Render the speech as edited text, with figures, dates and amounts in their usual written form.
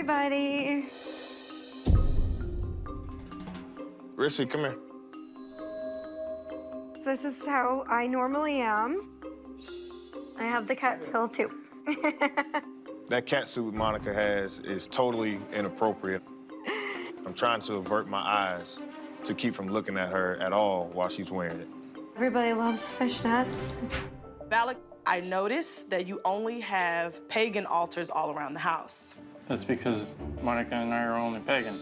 everybody. Rissy, come here. This is how I normally am. I have the cat tail, too. That cat suit Monica has is totally inappropriate. I'm trying to avert my eyes to keep from looking at her at all while she's wearing it. Everybody loves fishnets. Valak, I noticed that you only have pagan altars all around the house. That's because Monica and I are only pagan.